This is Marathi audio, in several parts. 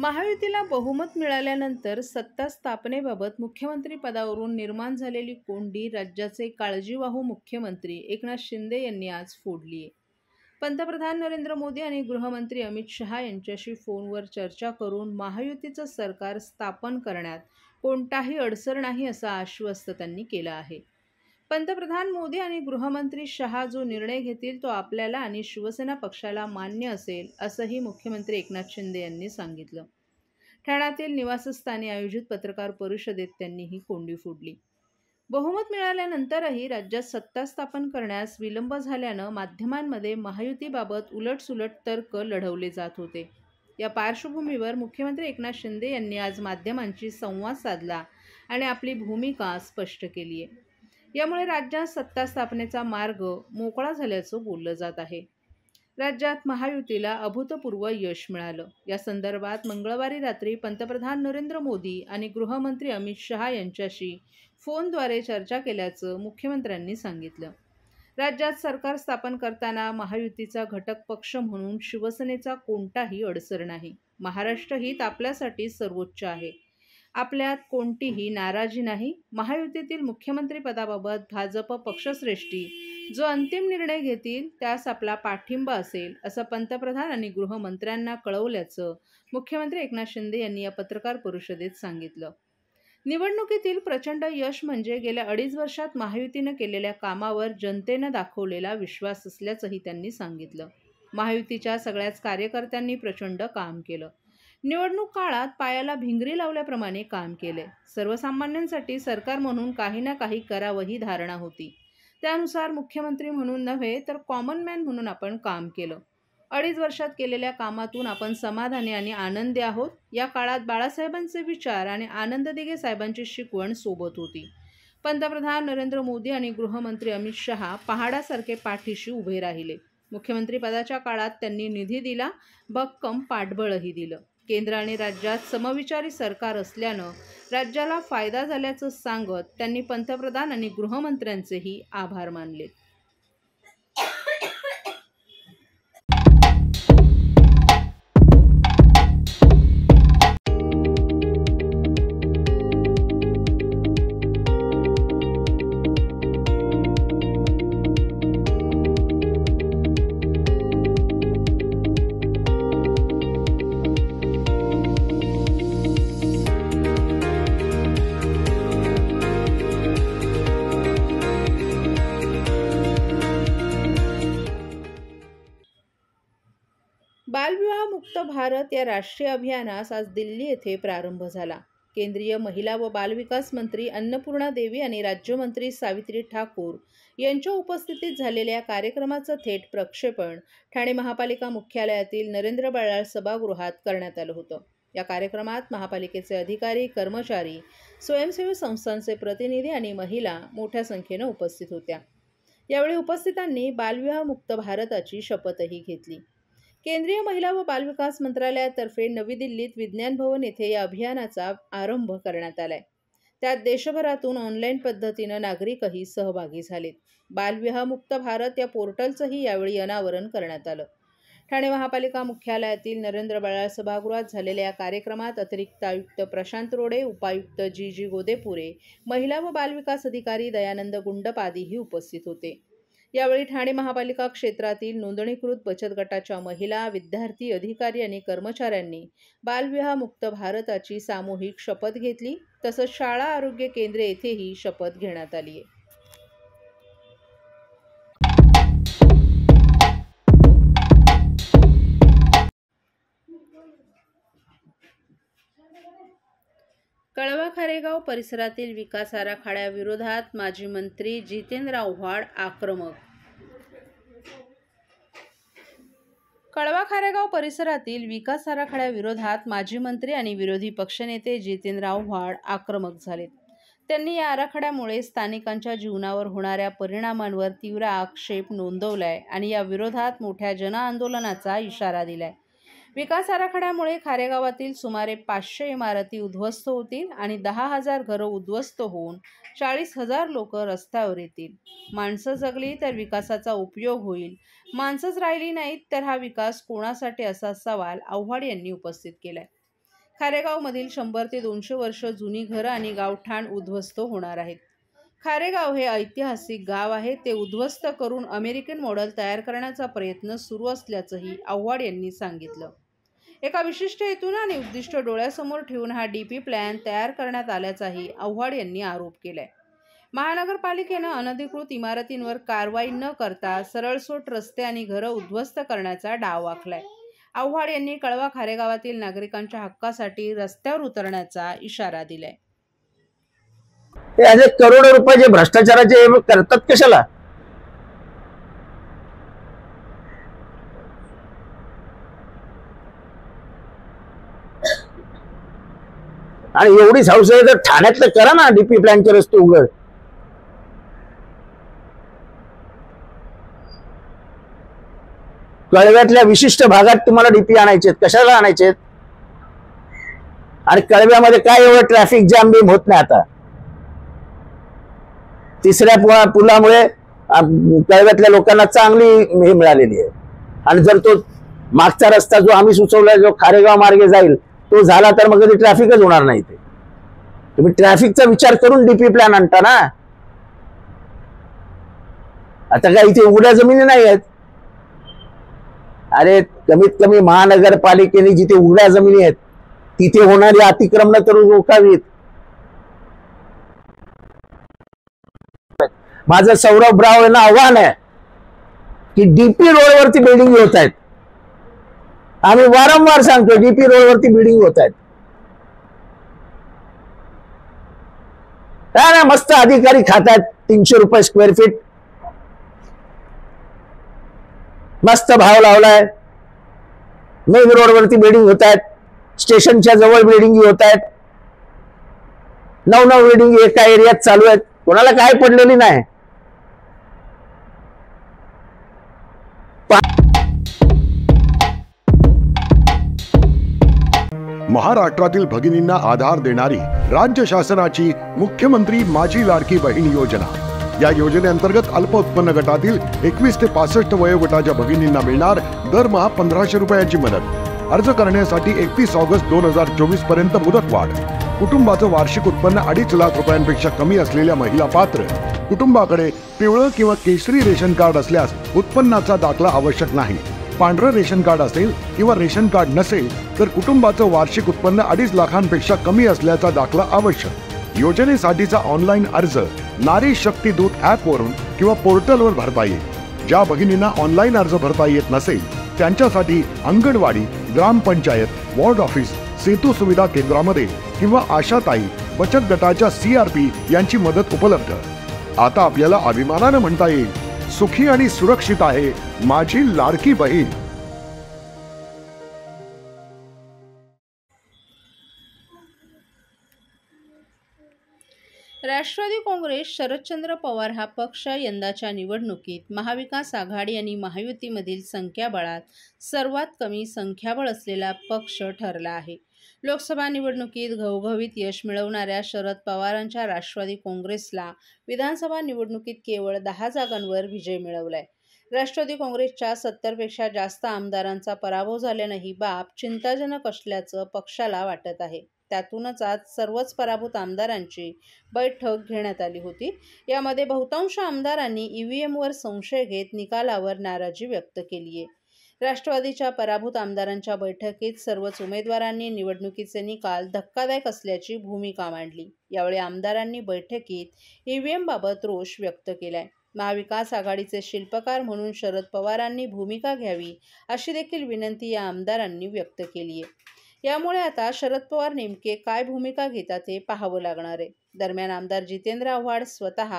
महायुतीला बहुमत मिळाल्यानंतर सत्ता स्थापनेबाबत मुख्यमंत्री पदावरून निर्माण झालेली कोंडी राज्याचे काळजीवाहू मुख्यमंत्री एकनाथ शिंदे यांनी आज फोडली आहे. पंतप्रधान नरेंद्र मोदी आणि गृहमंत्री अमित शहा यांच्याशी फोनवर चर्चा करून महायुतीचं सरकार स्थापन करण्यात कोणताही अडसर नाही असं आश्वस्त त्यांनी केलं आहे. पंतप्रधान मोदी आणि गृहमंत्री शहा जो निर्णय घेतील तो आपल्याला आणि शिवसेना पक्षाला मान्य असेल असंही मुख्यमंत्री एकनाथ शिंदे यांनी सांगितलं. ठाण्यातील निवासस्थानी आयोजित पत्रकार परिषदेत त्यांनी ही कोंडी फोडली. बहुमत मिळाल्यानंतरही राज्यात सत्ता स्थापन करण्यास विलंब झाल्यानं माध्यमांमध्ये महायुतीबाबत उलटसुलट तर्क लढवले जात होते. या पार्श्वभूमीवर मुख्यमंत्री एकनाथ शिंदे यांनी आज माध्यमांशी संवाद साधला आणि आपली भूमिका स्पष्ट केली आहे. यामुळे राज्यात सत्ता स्थापनेचा मार्ग मोकळा झाल्याचं बोललं जात आहे. राज्यात महायुतीला अभूतपूर्व यश मिळालं. या संदर्भात मंगळवारी रात्री पंतप्रधान नरेंद्र मोदी आणि गृहमंत्री अमित शहा यांच्याशी फोनद्वारे चर्चा केल्याचं मुख्यमंत्र्यांनी सांगितलं. राज्यात सरकार स्थापन करताना महायुतीचा घटक पक्ष म्हणून शिवसेनेचा कोणताही अडसर नाही. महाराष्ट्र हित आपल्यासाठी सर्वोच्च आहे. आपल्यात कोणतीही नाराजी नाही. महायुतीतील मुख्यमंत्रीपदाबाबत भाजप पक्षश्रेष्ठी जो अंतिम निर्णय घेतील त्यास आपला पाठिंबा असेल असं पंतप्रधान आणि गृहमंत्र्यांना कळवल्याचं मुख्यमंत्री एकनाथ शिंदे यांनी या पत्रकार परिषदेत सांगितलं. निवडणुकीतील प्रचंड यश म्हणजे गेल्या 2.5 वर्षात महायुतीनं केलेल्या कामावर जनतेनं दाखवलेला विश्वास असल्याचंही त्यांनी सांगितलं. महायुतीच्या सगळ्याच कार्यकर्त्यांनी प्रचंड काम केलं. निवडणूक काळात पायाला भिंगरी लावल्याप्रमाणे काम केले. सर्वसामान्यांसाठी सरकार म्हणून काही ना काही करावं ही धारणा होती. त्यानुसार मुख्यमंत्री म्हणून नव्हे तर कॉमन मॅन म्हणून आपण काम केलं. 2.5 वर्षात केलेल्या कामातून आपण समाधानी आणि आनंदी आहोत. या काळात बाळासाहेबांचे विचार आणि आनंद दिघे साहेबांची शिकवण सोबत होती. पंतप्रधान नरेंद्र मोदी आणि गृहमंत्री अमित शहा पहाडासारखे पाठीशी उभे राहिले. मुख्यमंत्रीपदाच्या काळात त्यांनी निधी दिला, भक्कम पाठबळही दिलं. केंद्र आणि राज्यात समविचारी सरकार असल्यानं राज्याला फायदा झाल्याचं सांगत त्यांनी पंतप्रधान आणि गृहमंत्र्यांचेही आभार मानले. बालविवाह मुक्त भारत या राष्ट्रीय अभियानास आज दिल्ली येथे प्रारंभ झाला. केंद्रीय महिला व बालविकास मंत्री अन्नपूर्णा देवी आणि राज्यमंत्री सावित्री ठाकूर यांच्या उपस्थितीत झालेल्या कार्यक्रमाचं थेट प्रक्षेपण ठाणे महापालिका मुख्यालयातील नरेंद्र बळाळ सभागृहात करण्यात आलं होतं. या कार्यक्रमात महापालिकेचे अधिकारी, कर्मचारी, स्वयंसेवी संस्थांचे प्रतिनिधी आणि महिला मोठ्या संख्येनं उपस्थित होत्या. यावेळी उपस्थितांनी बालविवाह मुक्त भारताची शपथही घेतली. केंद्रीय महिला व बालविकास मंत्रालयातर्फे नवी दिल्लीत विज्ञान भवन येथे या अभियानाचा आरंभ करण्यात आलाय. त्यात देशभरातून ऑनलाईन पद्धतीनं नागरिकही सहभागी झालेत. बालविवाह मुक्त भारत या पोर्टलचंही यावेळी अनावरण करण्यात आलं. ठाणे महापालिका मुख्यालयातील नरेंद्र बळाळ सभागृहात झालेल्या या कार्यक्रमात अतिरिक्त आयुक्त प्रशांत रोडे, उपायुक्त जी गोदेपुरे, महिला व बालविकास अधिकारी दयानंद गुंडपादीही उपस्थित होते. यावेळी ठाणे महापालिका क्षेत्रातील नोंदणीकृत बचत गटाच्या महिला, विद्यार्थी, अधिकारी आणि कर्मचाऱ्यांनी बालविवाह मुक्त भारताची सामूहिक शपथ घेतली. तसंच शाळा आरोग्य केंद्रे येथेही शपथ घेण्यात आली आहे. कळवा खारेगाव परिसरातील विकास आराखड्याविरोधात माजी मंत्री जितेंद्र आव्हाड आक्रमक. कळवा खारेगाव परिसरातील विकास आराखड्याविरोधात माजी मंत्री आणि विरोधी पक्षनेते जितेंद्र आव्हाड आक्रमक झालेत. त्यांनी या आराखड्यामुळे स्थानिकांच्या जीवनावर होणाऱ्या परिणामांवर तीव्र आक्षेप नोंदवलाय आणि या विरोधात मोठ्या जनआंदोलनाचा इशारा दिलाय. विकास आराखड्यामुळे खारेगावातील सुमारे 500 इमारती उद्ध्वस्त होतील आणि 10,000 घरं उद्ध्वस्त होऊन 40,000 लोक रस्त्यावर येतील. माणसं जगली तर विकासाचा उपयोग होईल, माणसंच राहिली नाहीत तर हा विकास कोणासाठी, असा सवाल आव्हाड यांनी उपस्थित केलाय. खारेगावमधील 100 ते 200 वर्ष जुनी घरं आणि गावठाण उद्ध्वस्त होणार आहेत. खारेगाव हे ऐतिहासिक गाव आहे. ते उद्ध्वस्त करून अमेरिकन मॉडेल तयार करण्याचा प्रयत्न सुरू असल्याचंही आव्हाड यांनी सांगितलं. एका विशिष्ट हेतून आणि उद्दिष्ट डोळ्यासमोर ठेवून हा डीपी प्लॅन तयार करण्यात आल्याचाही आव्हाड यांनी आरोप केलाय. महानगरपालिकेनं अनधिकृत इमारतींवर कारवाई न करता सरळसोट रस्ते आणि घरं उद्ध्वस्त करण्याचा डाव आखलाय. आव्हाड यांनी कळवा खारेगावातील नागरिकांच्या हक्कासाठी रस्त्यावर उतरण्याचा इशारा दिलाय. हे असे करोडो रुपयाचे भ्रष्टाचाराचे करतात कशाला? आणि एवढीच हौस आहे तर ठाण्यातलं करा ना, डीपी प्लॅनचे रस्ते उघड. कळव्यातल्या विशिष्ट भागात तुम्हाला डीपी आणायचे, कशाला आणायचे? आणि कळव्यामध्ये काय एवढं ट्रॅफिक जॅम बिम होत नाही आता. तिसऱ्या पुलामुळे कळव्यातल्या लोकांना चांगली हे मिळालेली आहे. आणि जर तो मागचा रस्ता जो आम्ही सुचवला, जो खारेगाव मार्गे जाईल, तो झाला तर मग कधी ट्रॅफिकच होणार नाही. ते तुम्ही ट्रॅफिकचा विचार करून डीपी प्लॅन आणता ना. आता काय इथे उघड्या जमिनी नाही आहेत. अरे कमीत कमी महानगरपालिकेने जिथे उघड्या जमिनी आहेत तिथे होणारी अतिक्रमण तर रोखावीत. माझं सौरभ राव यांना आव्हान आहे की डीपी रोडवरती बिल्डिंग होत आहेत. आम्ही वारंवार सांगतो डीपी रोडवरती बिल्डिंग होत आहेत. काय ना मस्त अधिकारी खातात 300 रुपये स्क्वेअर फीट, मस्त भाव लावलाय. मेन रोडवरती बिल्डिंग होत आहेत, स्टेशनच्या जवळ बिल्डिंग होत आहेत. 9 बिल्डिंग एका एरियात चालू आहेत. कोणाला काय पडलेली नाही. महाराष्ट्रातील भगिनींना आधार देणारी राज्य शासनाची मुख्यमंत्री माझी लाडकी बहीण योजना. या योजनेअंतर्गत अल्प उत्पन्न गटातील 21 ते 65 वयोगटाच्या भगिनींना मिळणार दरमहा 1500 रुपयांची मदत. अर्ज करण्यासाठी 31 ऑगस्ट 2024 पर्यंत मुदतवाढ. कुटुंबाचं वार्षिक उत्पन्न 2.5 लाख रुपयांपेक्षा कमी असलेल्या महिला पात्र. कुटुंबाकडे पिवळं किंवा केशरी रेशन कार्ड असल्यास उत्पन्नाचा दाखला आवश्यक नाही. पांढरं रेशन कार्ड असेल किंवा रेशन कार्ड नसेल तर कुटुंबाचं वार्षिक उत्पन्न 2.5 लाखांपेक्षा कमी असल्याचा दाखला आवश्यक. योजनेसाठीचा ऑनलाईन अर्ज नारी शक्ती दूत ऍप वरून किंवा पोर्टलवर भरता येईल. ज्या भगिनींना ऑनलाईन अर्ज भरता येत नसेल त्यांच्यासाठी अंगणवाडी, ग्रामपंचायत, वॉर्ड ऑफिस, सेतू सुविधा केंद्रामध्ये किंवा आशाताई बचत गटाच्या CRP यांची मदत उपलब्ध. आता आपल्याला अभिमानानं म्हणता येईल, सुखी आणि सुरक्षित आहे माझी लाडकी बहीण. राष्ट्रवादी काँग्रेस शरदचंद्र पवार हा पक्ष यंदाच्या निवडणुकीत महाविकास आघाडी आणि महायुतीमधील संख्याबळात सर्वात कमी संख्याबळ असलेला पक्ष ठरला आहे. लोकसभा निवडणुकीत घवघवीत यश मिळवणाऱ्या शरद पवारांच्या राष्ट्रवादी काँग्रेसला विधानसभा निवडणुकीत केवळ 10 जागांवर विजय मिळवलाय. राष्ट्रवादी काँग्रेसच्या 70 पेक्षा जास्त आमदारांचा पराभव झाल्यानं ही बाब चिंताजनक असल्याचं पक्षाला वाटत आहे. त्यातूनच आज सर्वच पराभूत आमदारांची बैठक घेण्यात आली होती. यामध्ये बहुतांश आमदारांनी EVMवर संशय घेत निकालावर नाराजी व्यक्त केली आहे. राष्ट्रवादीच्या पराभूत आमदारांच्या बैठकीत सर्वच उमेदवारांनी निवडणुकीचे निकाल धक्कादायक असल्याची भूमिका मांडली. यावेळी आमदारांनी बैठकीत EVM बाबत रोष व्यक्त केलाय. महाविकास आघाडीचे शिल्पकार म्हणून शरद पवारांनी भूमिका घ्यावी अशी देखील विनंती या आमदारांनी व्यक्त केली आहे. यामुळे आता शरद पवार नेमके काय भूमिका घेतात हे पाहावं लागणार आहे. दरम्यान आमदार जितेंद्र आव्हाड स्वतः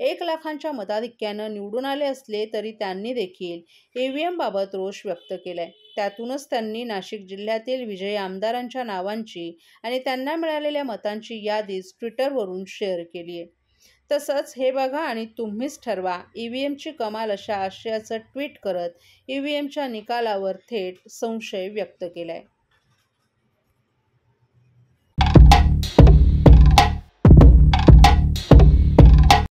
1 लाखांच्या मताधिक्यानं निवडून आले असले तरी त्यांनी देखील EVM बाबत रोष व्यक्त केलाय. त्यातूनच त्यांनी नाशिक जिल्ह्यातील विजयी आमदारांच्या नावांची आणि त्यांना मिळालेल्या मतांची यादी ट्विटरवरून शेअर केली आहे. तसंच हे बघा आणि तुम्हीच ठरवा EVMची कमाल अशा आशयाचं ट्विट करत EVMच्या निकालावर थेट संशय व्यक्त केलाय.